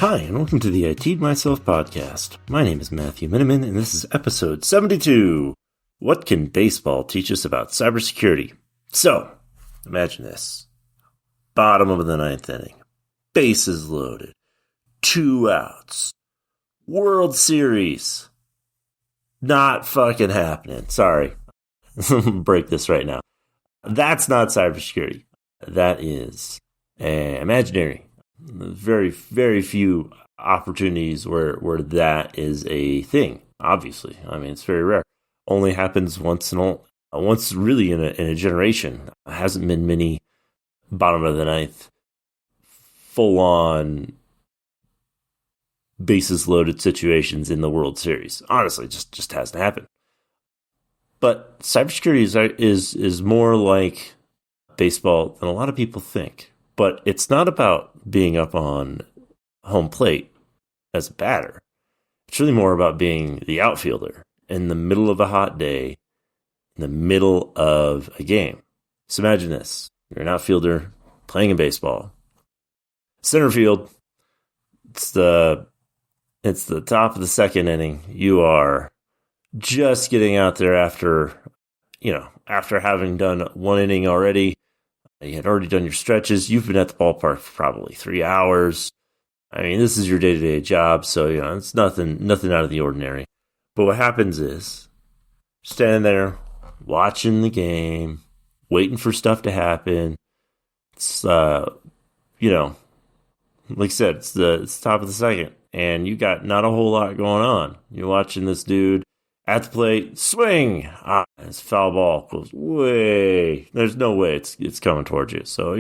Hi, and welcome to the I T'd Myself podcast. My name is Matthew Miniman, and this is episode 72. What can baseball teach us about cybersecurity? So, imagine this. Bottom of the ninth inning. Bases loaded. 2 outs. World Series. Not fucking happening. Sorry. Break this right now. That's not cybersecurity. That is imaginary. Very, very few opportunities where that is a thing, obviously. I mean, it's very rare. Only happens once really in a generation. Hasn't been many bottom of the ninth, full-on bases loaded situations in the World Series. Honestly, just hasn't happened. But cybersecurity is more like baseball than a lot of people think. But it's not about being up on home plate as a batter. It's really more about being the outfielder in the middle of a hot day, in the middle of a game. So imagine this. You're an outfielder playing in baseball. Center field, it's the top of the second inning. You are just getting out there after having done one inning already. You had already done your stretches. You've been at the ballpark for probably 3 hours. I mean, this is your day-to-day job, so it's nothing out of the ordinary. But what happens is, standing there, watching the game, waiting for stuff to happen. It's like I said, it's the top of the second, and you got not a whole lot going on. You're watching this dude at the plate, swing. It's a foul ball. Goes way. There's no way it's coming towards you. So,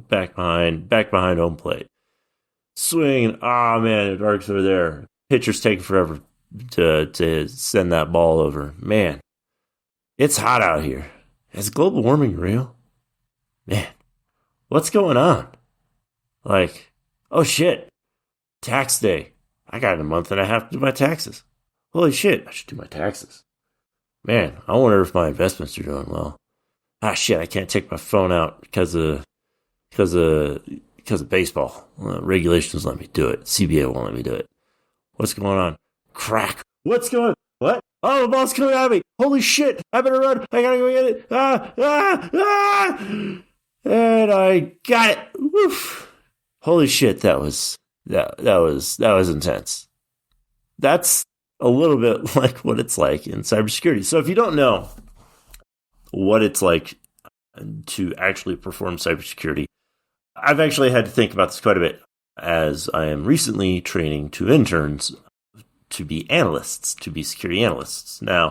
back behind home plate. Swing. Man, it arcs over there. Pitcher's taking forever to send that ball over. Man, it's hot out here. Is global warming real? Man, what's going on? Like, oh shit, tax day. I got a month and a half to do my taxes. Holy shit, I should do my taxes. Man, I wonder if my investments are doing well. Shit, I can't take my phone out because of baseball. Regulations let me do it. CBA won't let me do it. What's going on? Crack. What's going on? What? Oh, the ball's coming at me. Holy shit, I better run. I gotta go get it. And I got it. Woof. Holy shit, that was intense. That's a little bit like what it's like in cybersecurity. So if you don't know what it's like to actually perform cybersecurity, I've actually had to think about this quite a bit as I am recently training 2 interns to be analysts, to be security analysts. Now,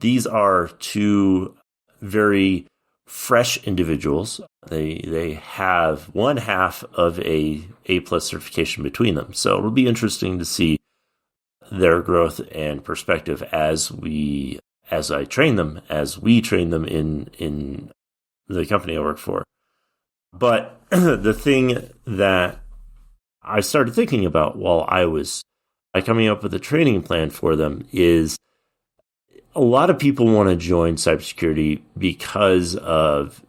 these are 2 very fresh individuals. They have one half of a A+ certification between them. So it'll be interesting to see their growth and perspective as we train them in the company I work for. But the thing that I started thinking about while I was coming up with a training plan for them is a lot of people want to join cybersecurity because of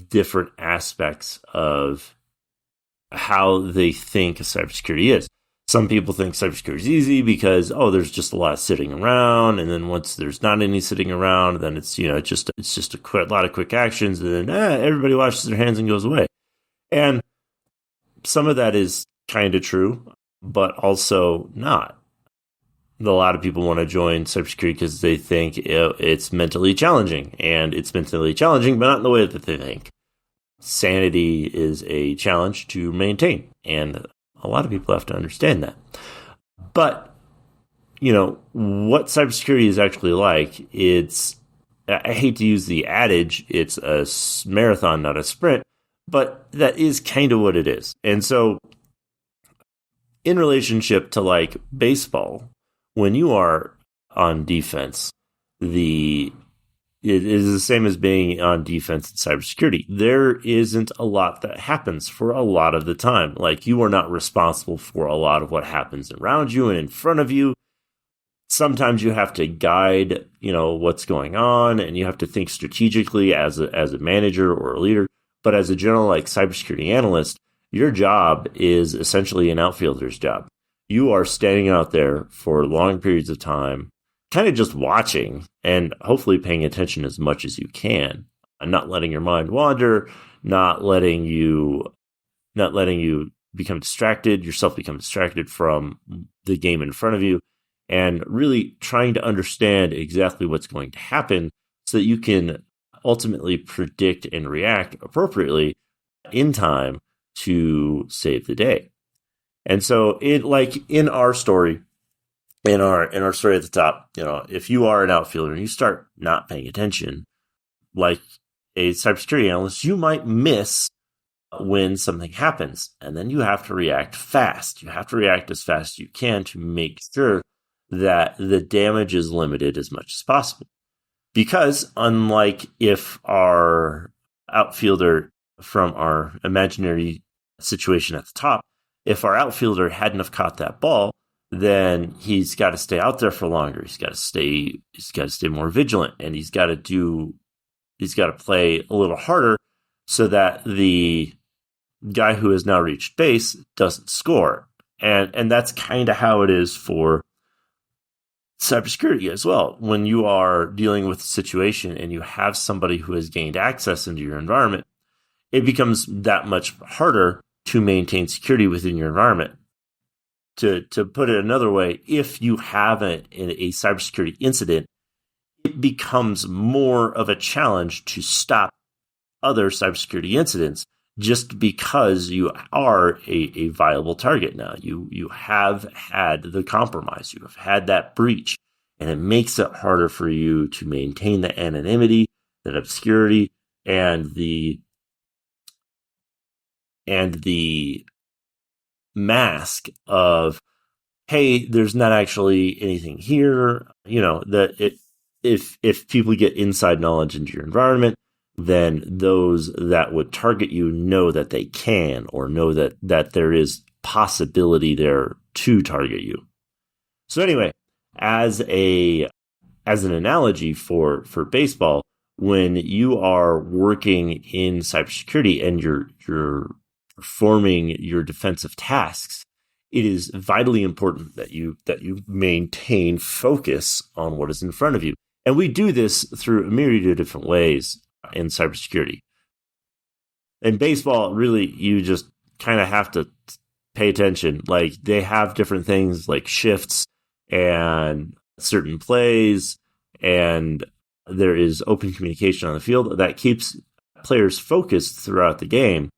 different aspects of how they think cybersecurity is. Some people think cybersecurity is easy because, there's just a lot of sitting around. And then once there's not any sitting around, then it's just a lot of quick actions. And then everybody washes their hands and goes away. And some of that is kind of true, but also not. A lot of people want to join cybersecurity because they think it's mentally challenging. And it's mentally challenging, but not in the way that they think. Sanity is a challenge to maintain. And a lot of people have to understand that. But, what cybersecurity is actually like, I hate to use the adage, it's a marathon, not a sprint, but that is kind of what it is. And so, in relationship to like baseball, when you are on defense, it is the same as being on defense in cybersecurity. There isn't a lot that happens for a lot of the time. Like, you are not responsible for a lot of what happens around you and in front of you. Sometimes you have to guide, what's going on, and you have to think strategically as a manager or a leader. But as a general, cybersecurity analyst, your job is essentially an outfielder's job. You are standing out there for long periods of time, kind of just watching and hopefully paying attention as much as you can, and not letting your mind wander, not letting you become distracted, yourself become distracted from the game in front of you, and really trying to understand exactly what's going to happen so that you can ultimately predict and react appropriately in time to save the day. And so in our story, in our story at the top, if you are an outfielder and you start not paying attention, like a cybersecurity analyst, you might miss when something happens, and then you have to react fast. You have to react as fast as you can to make sure that the damage is limited as much as possible. Because unlike if our outfielder from our imaginary situation at the top, if our outfielder hadn't have caught that ball, then he's got to stay out there for longer. He's got to stay more vigilant, and he's got to play a little harder so that the guy who has now reached base doesn't score. And that's kind of how it is for cybersecurity as well. When you are dealing with a situation and you have somebody who has gained access into your environment, it becomes that much harder to maintain security within your environment. To put it another way, if you have a cybersecurity incident, it becomes more of a challenge to stop other cybersecurity incidents just because you are a viable target now. You have had the compromise, you have had that breach, and it makes it harder for you to maintain the anonymity, that obscurity, and the mask of, hey, there's not actually anything here. If people get inside knowledge into your environment, then those that would target you know that they can, or know that there is possibility there to target you. So anyway, as an analogy for baseball, when you are working in cybersecurity and you're performing your defensive tasks, it is vitally important that you maintain focus on what is in front of you. And we do this through a myriad of different ways in cybersecurity. In baseball, really, you just kind of have to pay attention. Like, they have different things like shifts and certain plays, and there is open communication on the field that keeps players focused throughout the game.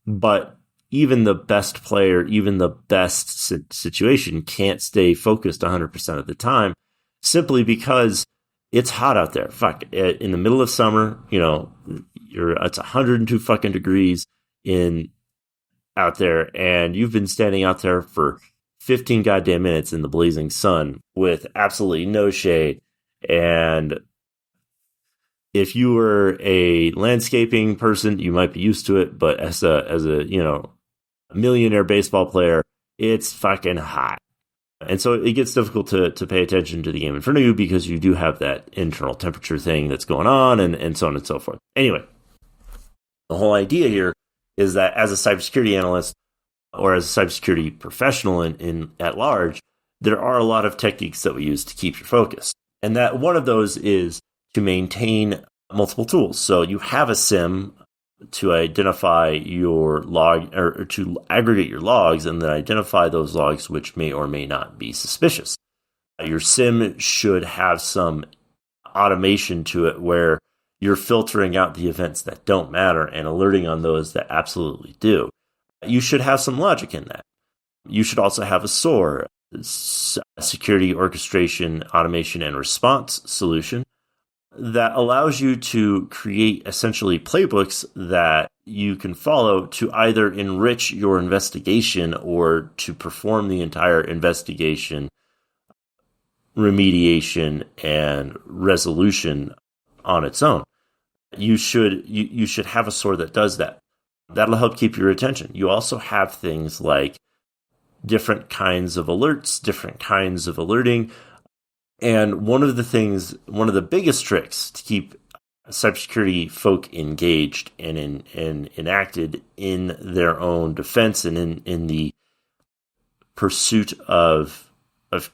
But even the best player, even the best situation can't stay focused 100% of the time, simply because it's hot out there. Fuck, in the middle of summer, it's 102 fucking degrees out there, and you've been standing out there for 15 goddamn minutes in the blazing sun with absolutely no shade. And if you were a landscaping person, you might be used to it, but as a millionaire baseball player, it's fucking hot. And so it gets difficult to pay attention to the game in front of you because you do have that internal temperature thing that's going on, and so on and so forth. Anyway, the whole idea here is that as a cybersecurity analyst or as a cybersecurity professional at large, there are a lot of techniques that we use to keep your focus. And that one of those is to maintain multiple tools. So you have a SIM to identify your log, or to aggregate your logs and then identify those logs which may or may not be suspicious. Your SIM should have some automation to it where you're filtering out the events that don't matter and alerting on those that absolutely do. You should have some logic in that. You should also have a SOAR, security orchestration, automation, and response solution, that allows you to create essentially playbooks that you can follow to either enrich your investigation or to perform the entire investigation, remediation, and resolution on its own. You should have a SOAR that does that. That'll help keep your attention. You also have things like different kinds of alerts, different kinds of alerting. And one of the biggest tricks to keep cybersecurity folk engaged and enacted in their own defense and in the pursuit of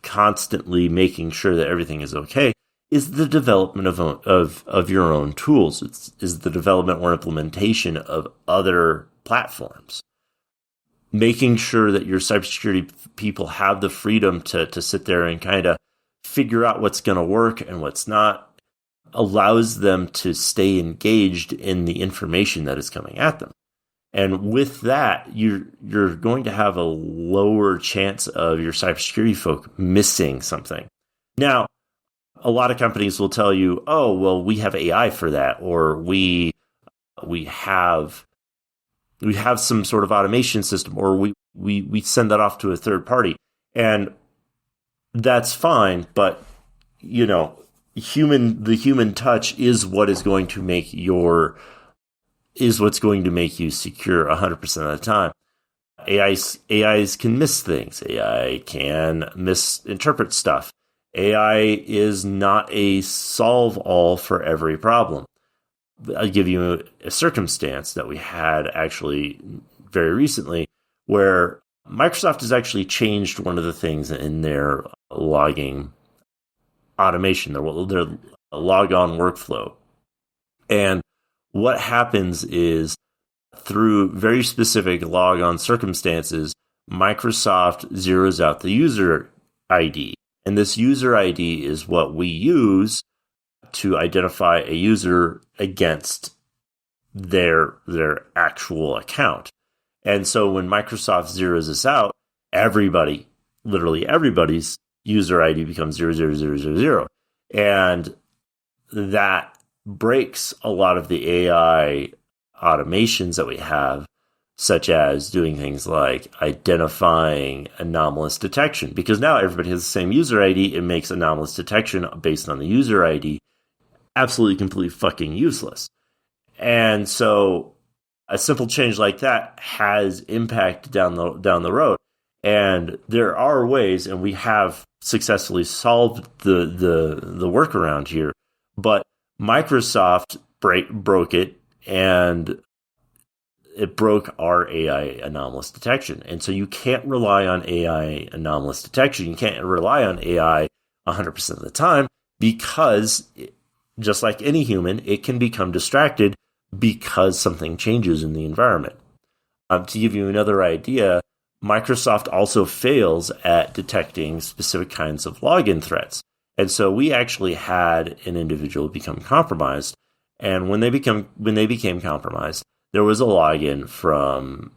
constantly making sure that everything is okay is the development of your own tools. Is the development or implementation of other platforms. Making sure that your cybersecurity people have the freedom to sit there and kind of figure out what's going to work and what's not allows them to stay engaged in the information that is coming at them. And with that, you're going to have a lower chance of your cybersecurity folk missing something. Now, a lot of companies will tell you, "Oh, well, we have AI for that," or we have some sort of automation system, or we send that off to a third party, and that's fine. But the human touch is what's going to make you secure 100% of the time. AIs can miss things. AI can misinterpret stuff. AI is not a solve-all for every problem. I'll give you a circumstance that we had actually very recently where Microsoft has actually changed one of the things in their logging automation, their log-on workflow. And what happens is through very specific log-on circumstances, Microsoft zeroes out the user ID. And this user ID is what we use to identify a user against their actual account. And so when Microsoft zeroes this out, literally everybody's user ID becomes 00000. And that breaks a lot of the AI automations that we have, such as doing things like identifying anomalous detection. Because now everybody has the same user ID, it makes anomalous detection based on the user ID absolutely completely fucking useless. And so a simple change like that has impact down the road. And there are ways, and we have successfully solved the workaround here, but Microsoft broke it, and it broke our AI anomalous detection. And so you can't rely on AI anomalous detection. You can't rely on AI 100% of the time because, just like any human, it can become distracted because something changes in the environment. To give you another idea, Microsoft also fails at detecting specific kinds of login threats. And so we actually had an individual become compromised. And when they became compromised, there was a login from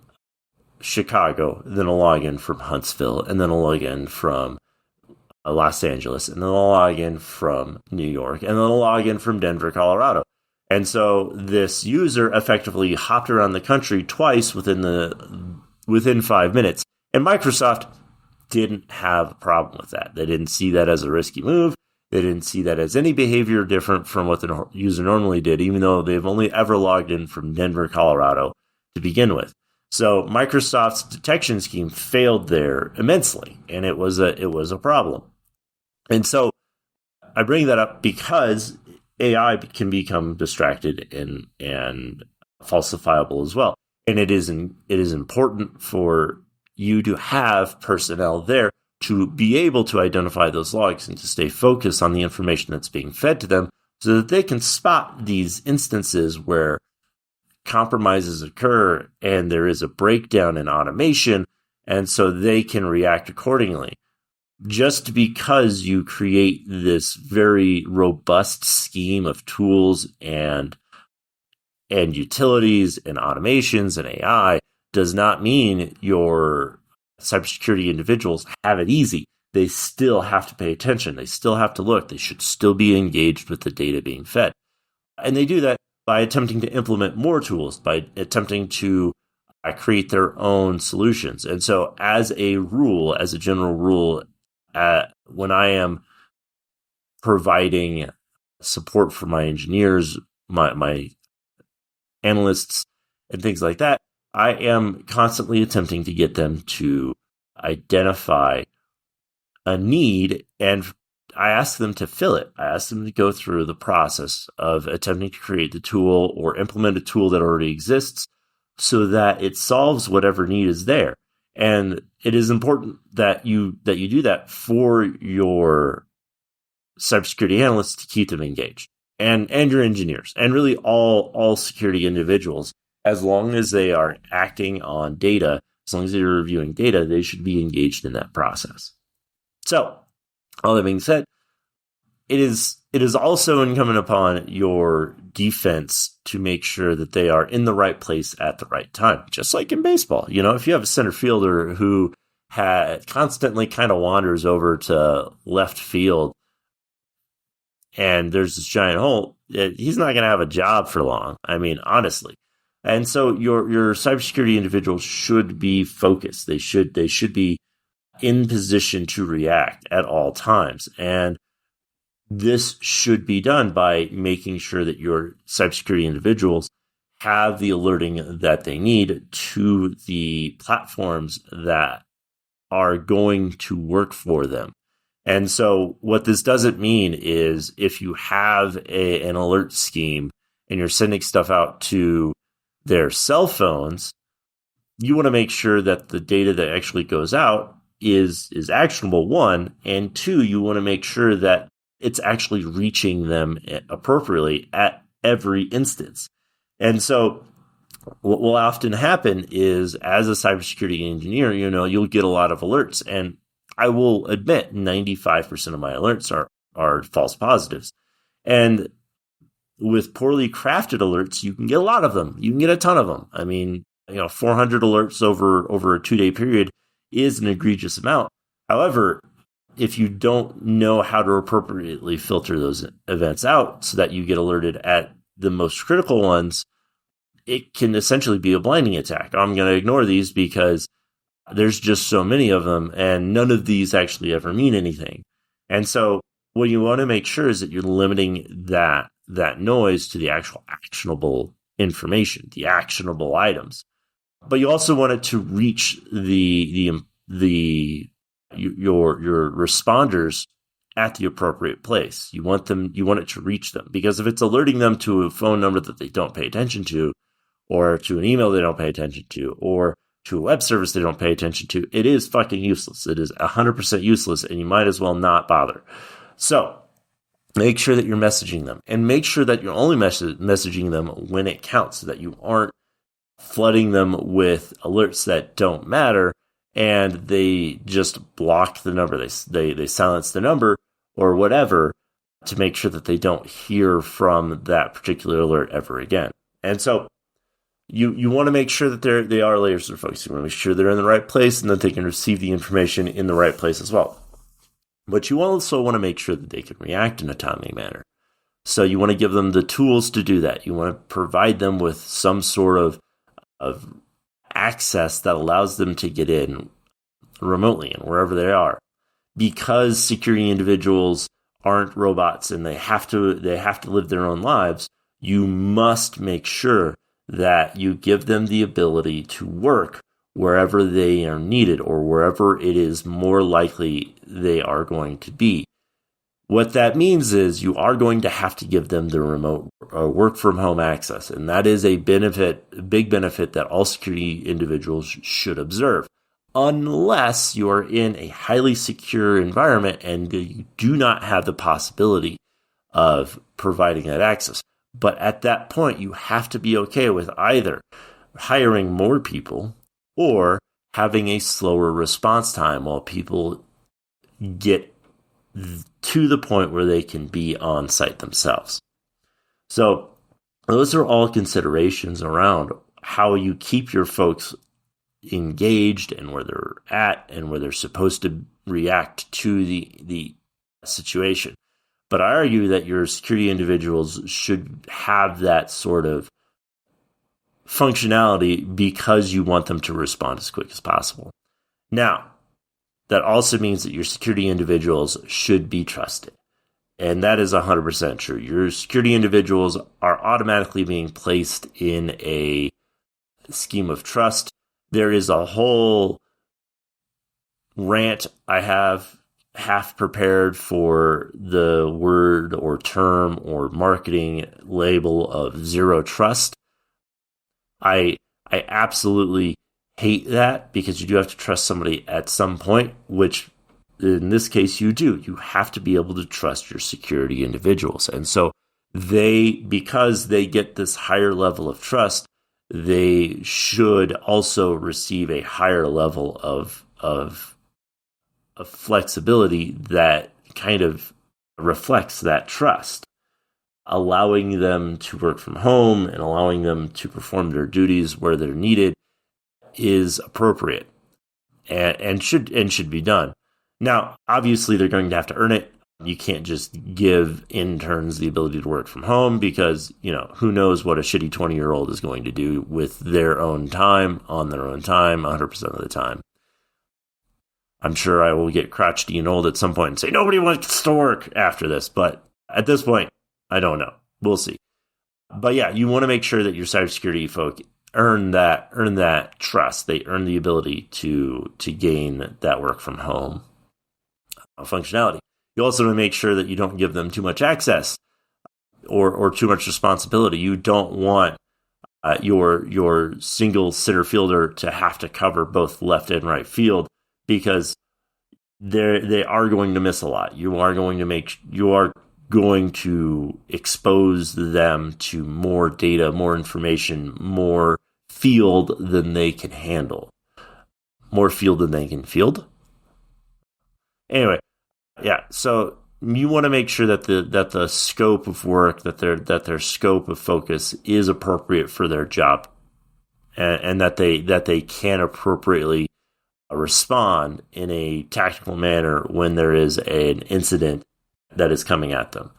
Chicago, then a login from Huntsville, and then a login from Los Angeles, and then a login from New York, and then a login from Denver, Colorado. And so this user effectively hopped around the country twice within 5 minutes. And Microsoft didn't have a problem with that. They didn't see that as a risky move. They didn't see that as any behavior different from what the user normally did, even though they've only ever logged in from Denver, Colorado to begin with. So Microsoft's detection scheme failed there immensely, and it was a problem. And so I bring that up because AI can become distracted and falsifiable as well. And it is important for you to have personnel there to be able to identify those logs and to stay focused on the information that's being fed to them so that they can spot these instances where compromises occur and there is a breakdown in automation, and so they can react accordingly. Just because you create this very robust scheme of tools and utilities and automations and AI does not mean your cybersecurity individuals have it easy. They still have to pay attention. They still have to look. They should still be engaged with the data being fed. And they do that by attempting to implement more tools, by attempting to create their own solutions. And so as a general rule, when I am providing support for my engineers, my analysts, and things like that, I am constantly attempting to get them to identify a need and I ask them to fill it. I ask them to go through the process of attempting to create the tool or implement a tool that already exists so that it solves whatever need is there. And it is important that you do that for your cybersecurity analysts to keep them engaged, and your engineers, and really all security individuals. As long as they are acting on data, as long as they're reviewing data, they should be engaged in that process. So, all that being said, it is also incumbent upon your defense to make sure that they are in the right place at the right time. Just like in baseball, if you have a center fielder who constantly kind of wanders over to left field and there's this giant hole, he's not going to have a job for long. I mean, honestly. And so your cybersecurity individuals should be focused. They should be in position to react at all times. And this should be done by making sure that your cybersecurity individuals have the alerting that they need to the platforms that are going to work for them. And so what this doesn't mean is if you have an alert scheme and you're sending stuff out to their cell phones, you want to make sure that the data that actually goes out is actionable, one, and two, you want to make sure that it's actually reaching them appropriately at every instance. And so what will often happen is, as a cybersecurity engineer, you'll get a lot of alerts. And I will admit 95% of my alerts are false positives. And with poorly crafted alerts, you can get a lot of them. You can get a ton of them. I mean, 400 alerts over a 2-day period is an egregious amount. However, if you don't know how to appropriately filter those events out so that you get alerted at the most critical ones, it can essentially be a blinding attack. I'm going to ignore these because there's just so many of them, and none of these actually ever mean anything. And so what you want to make sure is that you're limiting that noise to the actual actionable information, the actionable items. But you also want it to reach your responders at the appropriate place. You want it to reach them, because if it's alerting them to a phone number that they don't pay attention to, or to an email they don't pay attention to, or to a web service they don't pay attention to, it is fucking useless. It is 100% useless, and you might as well not bother. So make sure that you're messaging them, and make sure that you're only messaging them when it counts, so that you aren't flooding them with alerts that don't matter and they just block the number. They silence the number or whatever to make sure that they don't hear from that particular alert ever again. And so you want to make sure that they are layers of focus. You want to make sure they're in the right place and that they can receive the information in the right place as well. But you also want to make sure that they can react in a timely manner. So you want to give them the tools to do that. You want to provide them with some sort of access that allows them to get in remotely and wherever they are. Because security individuals aren't robots and they have to live their own lives, you must make sure that you give them the ability to work wherever they are needed or wherever it is more likely they are going to be. What that means is you are going to have to give them the remote work from home access. And that is a big benefit that all security individuals should observe, unless you are in a highly secure environment and you do not have the possibility of providing that access. But at that point, you have to be okay with either hiring more people or having a slower response time while people get to the point where they can be on site themselves. So those are all considerations around how you keep your folks engaged and where they're at and where they're supposed to react to the situation. But I argue that your security individuals should have that sort of functionality because you want them to respond as quick as possible. Now, that also means that your security individuals should be trusted. And that is 100% true. Your security individuals are automatically being placed in a scheme of trust. There is a whole rant I have half prepared for the word or term or marketing label of zero trust. I absolutely hate that, because you do have to trust somebody at some point, which in this case you do. You have to be able to trust your security individuals. And so because they get this higher level of trust, they should also receive a higher level of flexibility that kind of reflects that trust, allowing them to work from home and allowing them to perform their duties where they're needed is appropriate and should be done. Now, obviously, they're going to have to earn it. You can't just give interns the ability to work from home, because, who knows what a shitty 20-year-old is going to do with their own time, on their own time, 100% of the time. I'm sure I will get crotchety and old at some point and say, nobody wants to work after this. But at this point, I don't know. We'll see. But yeah, you want to make sure that your cybersecurity folk earn that trust. They earn the ability to gain that work from home functionality. You also want to make sure that you don't give them too much access or too much responsibility. You don't want your single center fielder to have to cover both left and right field, because they are going to miss a lot. You are going to expose them to more data, more information, more field than they can handle. More field than they can field. Anyway, yeah. So you want to make sure that the scope of work, that their scope of focus is appropriate for their job, and that they can appropriately respond in a tactical manner when there is an incident that is coming at them.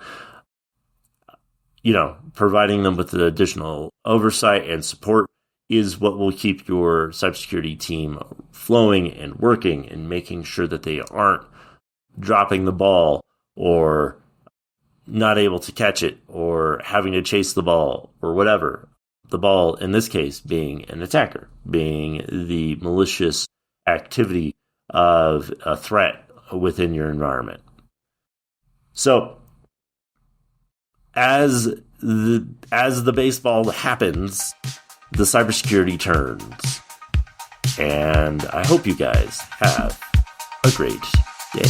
Providing them with the additional oversight and support is what will keep your cybersecurity team flowing and working, and making sure that they aren't dropping the ball or not able to catch it or having to chase the ball or whatever. The ball, in this case, being an attacker, being the malicious activity of a threat within your environment. So, as the baseball happens, the cybersecurity turns. And I hope you guys have a great day.